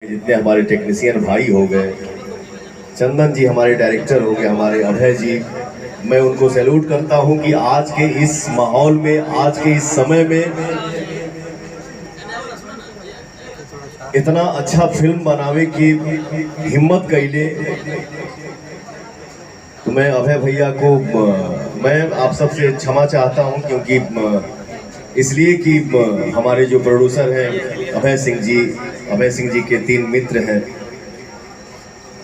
जितने हमारे टेक्नीशियन भाई हो गए, चंदन जी हमारे डायरेक्टर हो गए, हमारे अभय जी, मैं उनको सैल्यूट करता हूं कि आज के इस माहौल में, आज के इस समय में इतना अच्छा फिल्म बनावे की हिम्मत कैले। तो मैं अभय भैया को मैं आप सबसे क्षमा चाहता हूं, क्योंकि इसलिए कि हमारे जो प्रोड्यूसर हैं अभय सिंह जी के 3 मित्र हैं,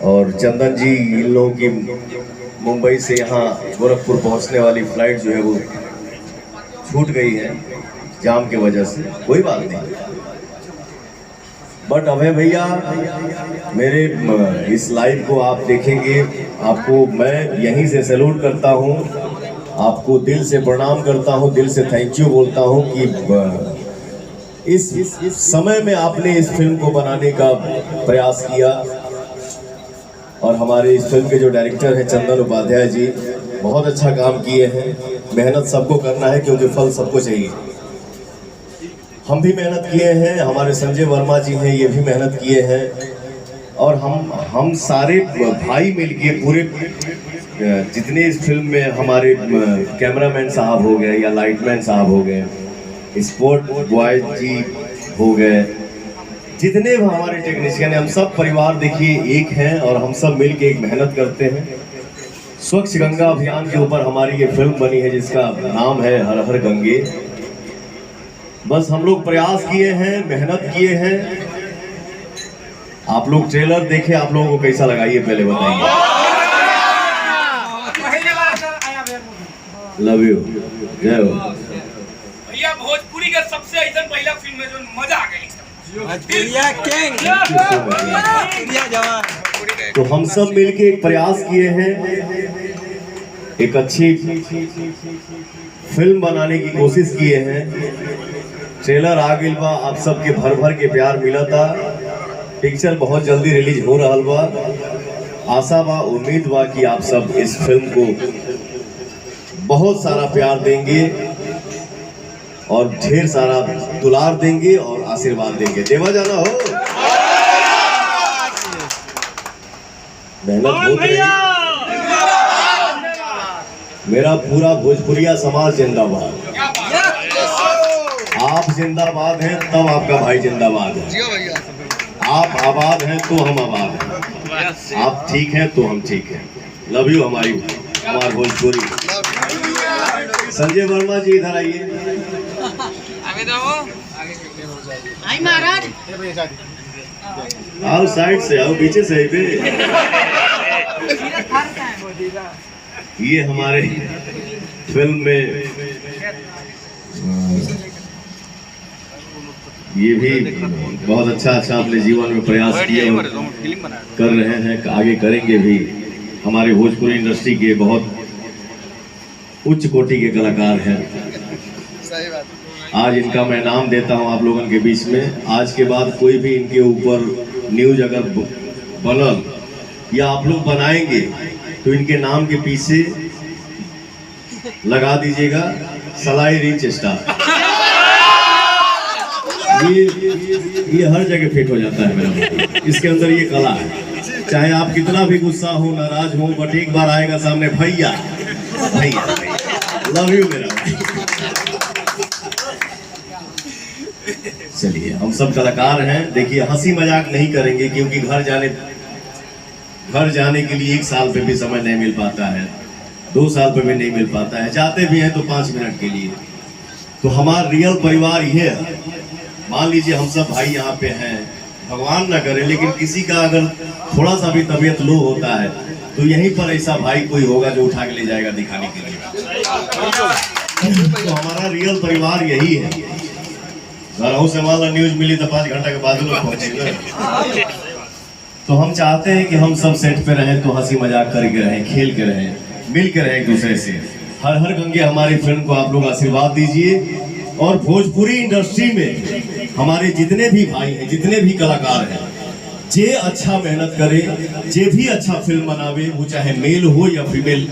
और चंदन जी इन लोगों की मुंबई से यहाँ गोरखपुर पहुँचने वाली फ्लाइट जो है वो छूट गई है जाम की वजह से। कोई बात नहीं, बट अभय भैया मेरे इस लाइव को आप देखेंगे, आपको मैं यहीं से सैल्यूट करता हूँ, आपको दिल से प्रणाम करता हूँ, दिल से थैंक यू बोलता हूँ कि इस समय में आपने इस फिल्म को बनाने का प्रयास किया। और हमारे इस फिल्म के जो डायरेक्टर हैं चंदन उपाध्याय जी, बहुत अच्छा काम किए हैं। मेहनत सबको करना है क्योंकि फल सबको चाहिए। हम भी मेहनत किए हैं, हमारे संजय वर्मा जी हैं, ये भी मेहनत किए हैं, और हम सारे भाई मिलके पूरे जितने इस फिल्म में हमारे कैमरामैन साहब हो गए या लाइटमैन साहब हो गए, स्पोर्ट बॉय जी हो गए, जितने भी हमारे टेक्नीशियन हैं, हम सब परिवार देखिए एक हैं और हम सब मिलके एक मेहनत करते हैं। स्वच्छ गंगा अभियान के ऊपर हमारी ये फिल्म बनी है जिसका नाम है हर हर गंगे। बस हम लोग प्रयास किए हैं, मेहनत किए हैं। आप लोग ट्रेलर देखे, आप लोगों को कैसा लगा ये पहले बताइए। लव यू, जय हो भैया। भोजपुरी का सबसे ऐसा पहला फिल्म है जो मजा आ गई। तो हम सब मिलके एक प्रयास किए हैं, एक अच्छी फिल्म बनाने की कोशिश किए हैं। ट्रेलर आ गई बा, आप सबके भर भर के प्यार मिला था। पिक्चर बहुत जल्दी रिलीज हो रहा बा। आशा बा, उम्मीद बा कि आप सब इस फिल्म को बहुत सारा प्यार देंगे और ढेर सारा दुलार देंगे और आशीर्वाद देंगे। देवा जाना हो, मेहनत हो रही। मेरा पूरा भोजपुरिया समाज जिंदाबाद। आप जिंदाबाद हैं तब आपका भाई जिंदाबाद है। आप आबाद हैं तो हम आबाद हैं। आप ठीक हैं तो हम ठीक हैं। लव यू हमारे भोजपुरी। संजय वर्मा जी इधर आइए। महाराज आओ, साइड से आओ, पीछे से आई बे। ये हमारे फिल्म में ये भी बहुत अच्छा अपने जीवन में प्रयास किए और कर रहे हैं, आगे करेंगे भी। हमारे भोजपुरी इंडस्ट्री के बहुत उच्च कोटि के कलाकार हैं। आज इनका मैं नाम देता हूं आप लोगों के बीच में। आज के बाद कोई भी इनके ऊपर न्यूज अगर बनल या आप लोग बनाएंगे तो इनके नाम के पीछे लगा दीजिएगा सलाई रिच स्टार। ये हर जगह फिट हो जाता है मेरा। इसके अंदर ये कला है। चाहे आप कितना भी गुस्सा हो, नाराज हो, बट एक बार आएगा सामने भैया भैया। लव यू मेरा भाई। चलिए, हम सब कलाकार हैं। देखिए, हंसी मजाक नहीं करेंगे क्योंकि घर जाने के लिए 1 साल पे भी समय नहीं मिल पाता है, 2 साल पे भी नहीं मिल पाता है। जाते भी हैं तो 5 मिनट के लिए। तो हमारा रियल परिवार ये है। मान लीजिए हम सब भाई यहाँ पे हैं, भगवान ना करे लेकिन किसी का अगर थोड़ा सा भी तबीयत लो होता है तो यहीं पर ऐसा भाई कोई होगा जो उठा के ले जाएगा दिखाने के लिए। तो हमारा रियल परिवार यही है। घरों से मान लो न्यूज मिली तो 5 घंटा के बाद लोग पहुंचेगा। तो हम चाहते हैं कि हम सब सेट पे रहें तो हंसी मजाक करके रहें, खेल के रहें, मिल के रहें एक दूसरे से। हर हर गंगे हमारी फिल्म को आप लोग आशीर्वाद दीजिए। और भोजपुरी इंडस्ट्री में हमारे जितने भी भाई हैं, जितने भी कलाकार हैं, जे अच्छा मेहनत करे, जे भी अच्छा फिल्म बनावे, वो चाहे मेल हो या फीमेल,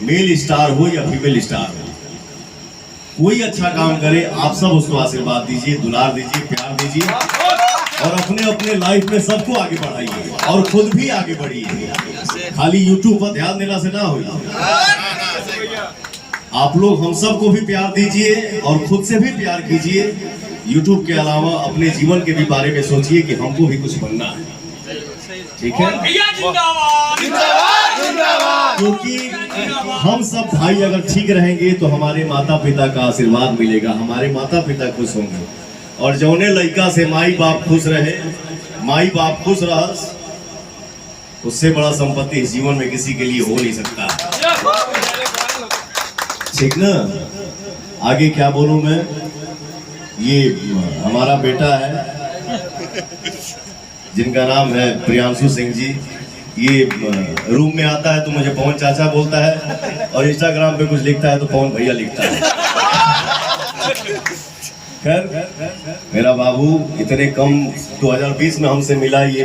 मेल स्टार हो या फीमेल स्टार हो, कोई अच्छा काम करे, आप सब उसको आशीर्वाद दीजिए, दुलार दीजिए, प्यार दीजिए। और अपने अपने लाइफ में सबको आगे बढ़ाइए और खुद भी आगे बढ़िए। खाली यूट्यूब पर ध्यान देना से ना हो। आप लोग हम सबको भी प्यार दीजिए और खुद से भी प्यार कीजिए। यूट्यूब के अलावा अपने जीवन के भी बारे में सोचिए कि हमको भी कुछ बनना है, ठीक है? भैया जिंदाबाद जिंदाबाद। क्योंकि हम सब भाई अगर ठीक रहेंगे तो हमारे माता पिता का आशीर्वाद मिलेगा, हमारे माता पिता खुश होंगे। और जौने लड़का से माई बाप खुश रहे, माई बाप खुश रहा, उससे बड़ा संपत्ति इस जीवन में किसी के लिए हो नहीं सकता, ठीक ना? आगे क्या बोलूं मैं? ये हमारा बेटा है जिनका नाम है प्रियांशु सिंह जी। ये रूम में आता है तो मुझे पवन चाचा बोलता है और इंस्टाग्राम पे कुछ लिखता है तो पवन भैया लिखता है। खैर मेरा बाबू इतने कम 2020 में हमसे मिला ये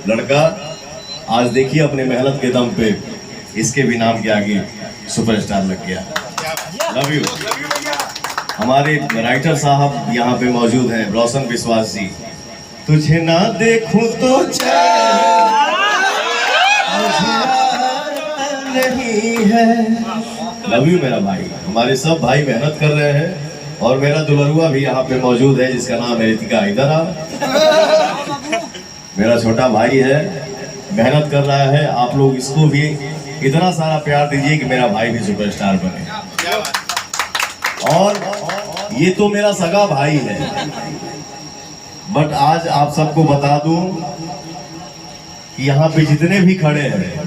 लड़का, आज देखिए अपने मेहनत के दम पे इसके भी नाम के आगे सुपरस्टार लग गया। Love you. हमारे राइटर साहब यहाँ पे मौजूद हैं, रोशन विश्वास जी। तुझे ना देखूं तो चैन नहीं है। लव यू मेरा भाई। हमारे सब भाई मेहनत कर रहे हैं और मेरा दुल्हरुआ भी यहाँ पे मौजूद है जिसका नाम है रितिका। इधर आ, मेरा छोटा भाई है, मेहनत कर रहा है। आप लोग इसको भी इतना सारा प्यार दीजिए कि मेरा भाई भी सुपरस्टार बने। और ये तो मेरा सगा भाई है, बट आज आप सबको बता दूं कि यहाँ पे जितने भी खड़े हैं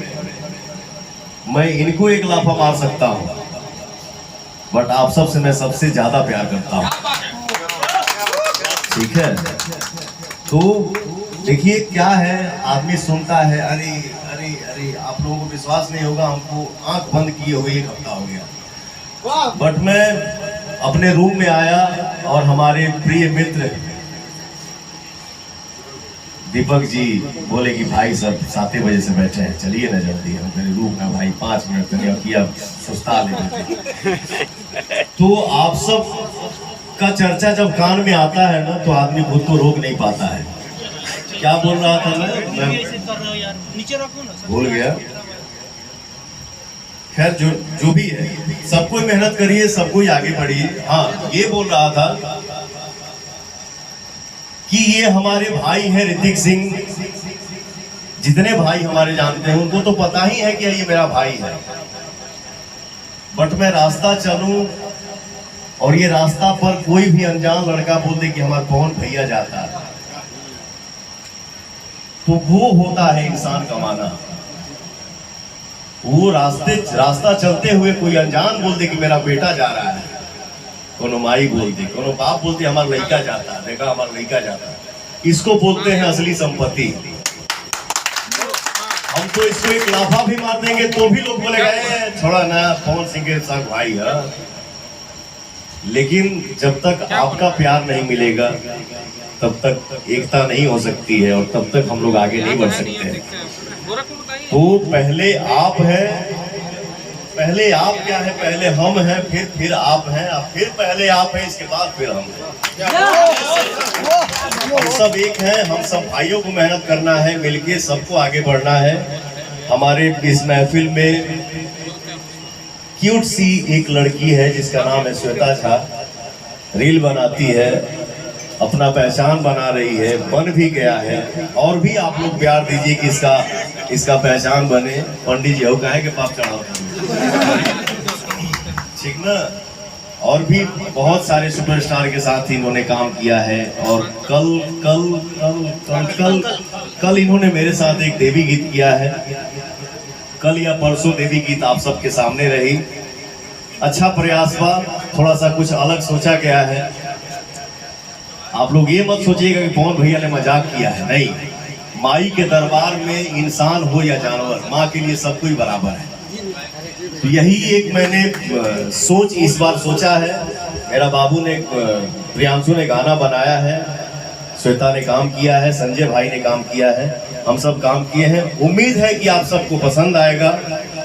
मैं इनको एक लाफा मार सकता हूँ, बट आप सबसे मैं सबसे ज्यादा प्यार करता हूँ, ठीक है? तो देखिए क्या है, आदमी सुनता है अरे अरे अरे, आप लोगों को विश्वास नहीं होगा, हमको आंख बंद किए हुए 1 हफ्ता हो गया। बट मैं अपने रूम में आया और हमारे प्रिय मित्र दीपक जी बोले कि भाई सब 7 बजे से बैठे हैं, चलिए ना जल्दी। हम कहे रुक ना भाई 5 मिनट तक किया सुस्ता लेते। तो आप सब का चर्चा जब कान में आता है ना तो आदमी खुद को रोक नहीं पाता है। क्या बोल रहा था मैं भूल गया। खैर जो भी है, सबको मेहनत करिए, सबको आगे बढ़िए। हाँ, ये बोल रहा था कि ये हमारे भाई हैं ऋतिक सिंह। जितने भाई हमारे जानते हैं उनको तो पता ही है कि ये मेरा भाई है, बट मैं रास्ता चलूं और ये रास्ता पर कोई भी अनजान लड़का बोल दे कि हमारा पवन भैया जाता है, तो वो होता है इंसान कमाना। वो रास्ता चलते हुए कोई अनजान बोल दे कि मेरा बेटा जा रहा है, कोनो माई बोल दे, कोनो बाप बोलते हमारा लड़का जाता है, देखा हमारा लड़का जाता है, इसको बोलते हैं असली संपत्ति। हम तो इसको एक लाफा भी मार देंगे तो भी लोग बोलेगा छोड़ा ना, पवन सिंह के साथ भाई है। लेकिन जब तक आपका प्यार नहीं मिलेगा तब तक एकता नहीं हो सकती है और तब तक हम लोग आगे नहीं बढ़ सकते हैं। तो पहले आप हैं, पहले आप क्या है, पहले हम हैं, फिर आप हैं, फिर पहले आप हैं, इसके बाद फिर हम हैं। हम सब एक हैं, हम सब भाइयों को मेहनत करना है, मिलके सबको आगे बढ़ना है। हमारे इस महफिल में क्यूट सी एक लड़की है जिसका नाम है श्वेता झा, रील बनाती है, अपना पहचान बना रही है, बन भी गया है। और भी आप लोग प्यार दीजिए कि इसका पहचान बने। पंडित जी हो कहे के पाप चढ़ाओ, ठीक ना? और भी बहुत सारे सुपरस्टार के साथ इन्होंने काम किया है। और कल इन्होंने मेरे साथ एक देवी गीत किया है। कल या परसों देवी गीत आप सबके सामने रही। अच्छा प्रयास हुआ, थोड़ा सा कुछ अलग सोचा गया है। आप लोग ये मत सोचिएगा कि पवन भैया ने मजाक किया है, नहीं। माई के दरबार में इंसान हो या जानवर, माँ के लिए सब कोई बराबर है। तो यही एक मैंने सोच इस बार सोचा है। मेरा बाबू ने, प्रियांशु ने गाना बनाया है, श्वेता ने काम किया है, संजय भाई ने काम किया है, हम सब काम किए हैं। उम्मीद है कि आप सबको पसंद आएगा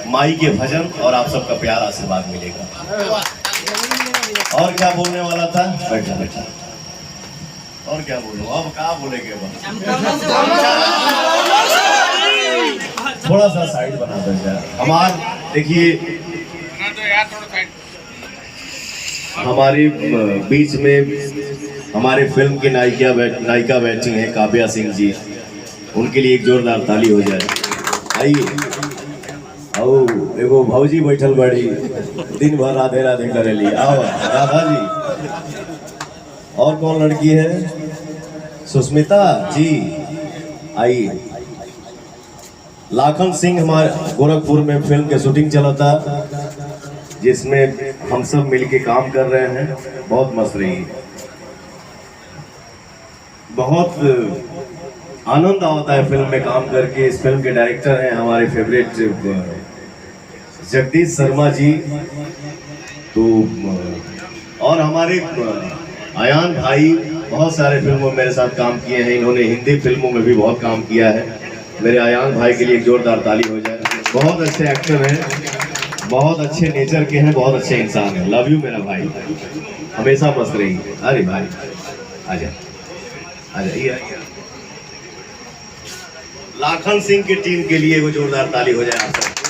माई के भजन और आप सबका प्यार आशीर्वाद मिलेगा। और क्या बोलने वाला था, बैठा बैठा। और क्या बोलूं, अब कहाँ बोलेंगे बस। थोड़ा सा साइड बना दो यार। देखिए हमारे बीच में हमारे फिल्म की नायिका बैठी हैं काव्या सिंह जी, उनके लिए एक जोरदार ताली हो जाए। आइए। आओ एगो भौजी बैठल बड़ी, दिन भर राधे राधे करेली। आओ राधा जी। और कौन लड़की है? सुष्मिता जी आइए। लाखन सिंह हमारे गोरखपुर में फिल्म के शूटिंग चला था, जिसमें हम सब मिलके काम कर रहे हैं। बहुत मस्त रही, बहुत आनंद आता है फिल्म में काम करके। इस फिल्म के डायरेक्टर हैं हमारे फेवरेट जगदीश शर्मा जी, तो और हमारे आयान भाई बहुत सारे फिल्मों में मेरे साथ काम किए हैं। इन्होंने हिंदी फिल्मों में भी बहुत काम किया है। मेरे आयान भाई के लिए एक जोरदार ताली हो जाए। बहुत अच्छे एक्टर हैं, बहुत अच्छे नेचर के हैं, बहुत अच्छे इंसान हैं। लव यू मेरा भाई, हमेशा मस्त रही। अरे भाई आ जाइए। लाखन सिंह की टीम के लिए वो जोरदार ताली हो जाए। आप सबको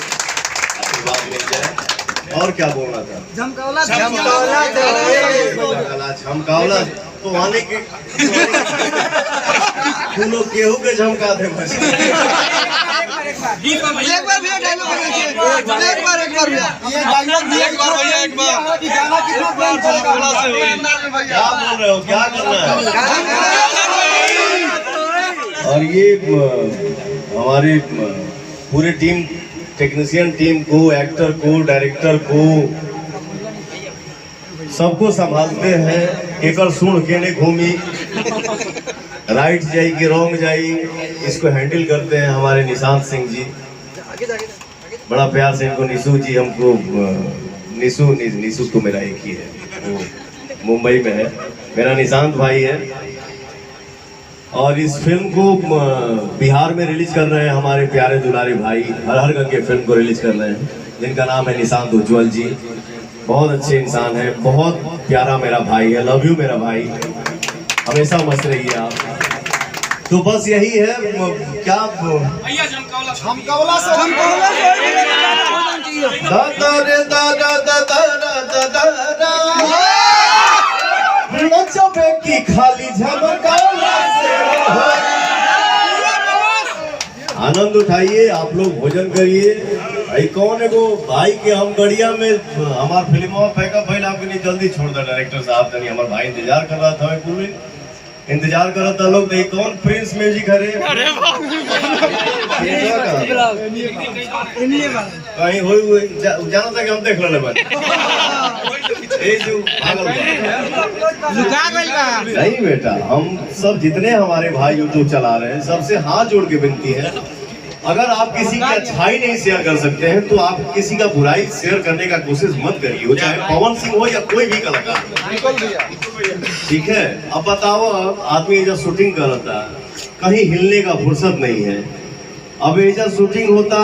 आशीर्वाद मिल जाए। और क्या बोलना था? झमकावला तो आने के फूलों गेहूं के झमका थे। क्या बोल रहे हो, क्या करना है? और ये हमारे पूरे टीम, टेक्नीशियन टीम को, एक्टर को, डायरेक्टर को, सबको संभालते हैं। एकर सुन के ने घूमी, राइट जाई कि रॉन्ग जाई, इसको हैंडल करते हैं हमारे निशांत सिंह जी। बड़ा प्यार से इनको निशु जी, हमको निशु तो मेरा एक ही है, वो मुंबई में है। मेरा निशांत भाई है। और इस फिल्म को बिहार में रिलीज कर रहे हैं हमारे प्यारे दुलारे भाई, हर हर गंगे फिल्म को रिलीज कर रहे हैं, जिनका नाम है निशांत उज्ज्वल जी। बहुत अच्छे इंसान है, बहुत प्यारा मेरा भाई है। लव यू मेरा भाई, हमेशा मस्त रहिए आप। तो बस यही है। क्या भैया झमकावला की खाली झमकावला से आनंद उठाइए। आप लोग भोजन करिए। भाई कौन है वो भाई के हम गड़िया में हमार फिल्मों पैकअप भइल, आपके नहीं जल्दी छोड़ दो डायरेक्टर साहब। तनी हमार भाई इंतजार कर रहा था, मैं पूरी इंतजार कर रहा था। लोग नहीं कौन प्रिंस म्यूजिक है रे, कहीं हुई जाना था कि हम देख रहे नहीं बेटा। हम सब जितने हमारे भाई यूट्यूब चला रहे हैं, सबसे हाथ जोड़ के विनती है, अगर आप किसी की अच्छाई नहीं शेयर कर सकते हैं तो आप किसी का बुराई शेयर करने का कोशिश मत करिए, वो चाहे पवन सिंह हो या कोई भी कलाकार। ठीक है, अब बताओ, आदमी जब शूटिंग कर रहा था, कहीं हिलने का फुर्सत नहीं है। अब एजा शूटिंग होता,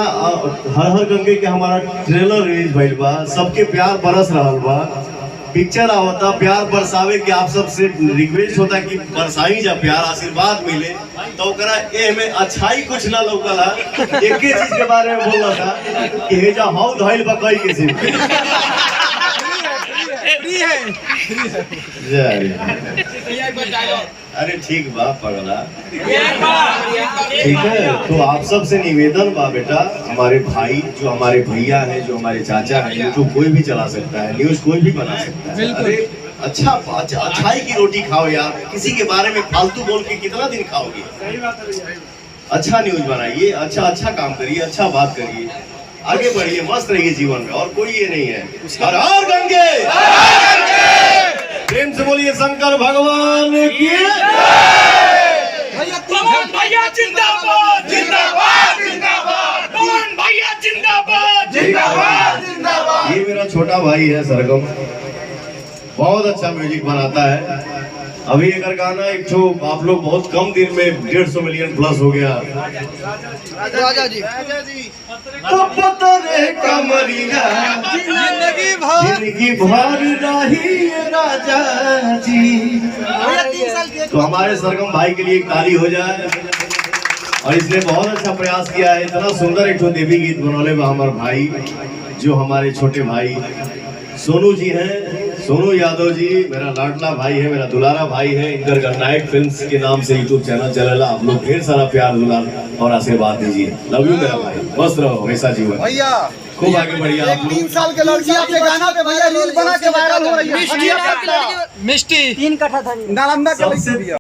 हर हर गंगे के हमारा ट्रेलर रिलीज भइल बा, सबके प्यार बरस रहा बा, पिक्चर आवता, प्यार बरसावे के आप सबसे रिक्वेस्ट होता कि बरसाई जा प्यार, आशीर्वाद मिले। तो ओकरा ए में अच्छाई कुछ ना लौकला। एक ही चीज के बारे में बोलना था कि हेजा हाउ धइल बा कई किसी अरे ठीक बा पगला, ठीक है। तो आप सब से निवेदन बा बेटा, हमारे भाई जो हमारे भैया हैं, जो हमारे चाचा हैं, यूट्यूब कोई भी चला सकता है, न्यूज कोई भी बना सकता है। अरे अच्छाई की रोटी खाओ यार, किसी के बारे में फालतू बोल के कितना दिन खाओगे। अच्छा न्यूज बनाइए, अच्छा काम करिए, अच्छा बात करिए, आगे बढ़िए, मस्त रहिए जीवन में। और कोई ये नहीं है। हर हर गंगे, प्रेम से बोलिए शंकर भगवान की। भैया जिंदाबाद जिंदाबाद जिंदाबाद, पवन भैया जिंदाबाद जिंदाबाद जिंदाबाद। ये मेरा छोटा भाई है सरगम, बहुत अच्छा म्यूजिक बनाता है। अभी एक गाना एक तो आप लोग बहुत कम दिन में 150 मिलियन प्लस हो गया। राजा जी तो पता रे कमरिया जिंदगी भर रही राजा जी। तो हमारे सरगम भाई के लिए एक ताली हो जाए। और इसने बहुत अच्छा प्रयास किया है, इतना सुंदर एक देवी गीत बनौले में हमारे भाई जो हमारे छोटे भाई सोनू जी हैं, सोनू यादव जी मेरा लाडला भाई है, मेरा दुलारा भाई है। इनकर गन्नायक फिल्म्स के नाम से यूट्यूब चैनल चलेला। आप लोग ढेर सारा प्यार दुलार और आशीर्वाद दीजिए। लव यू मेरा भाई, मस्त रहो हमेशा जीवन भैया। खूब आगे बढ़िए आप लोग। 3 साल के लड़की आपके गाना पे भैया रील बना के वायरल हो रही है। मिष्टी 3 कट्ठा नालंदा के लड़की।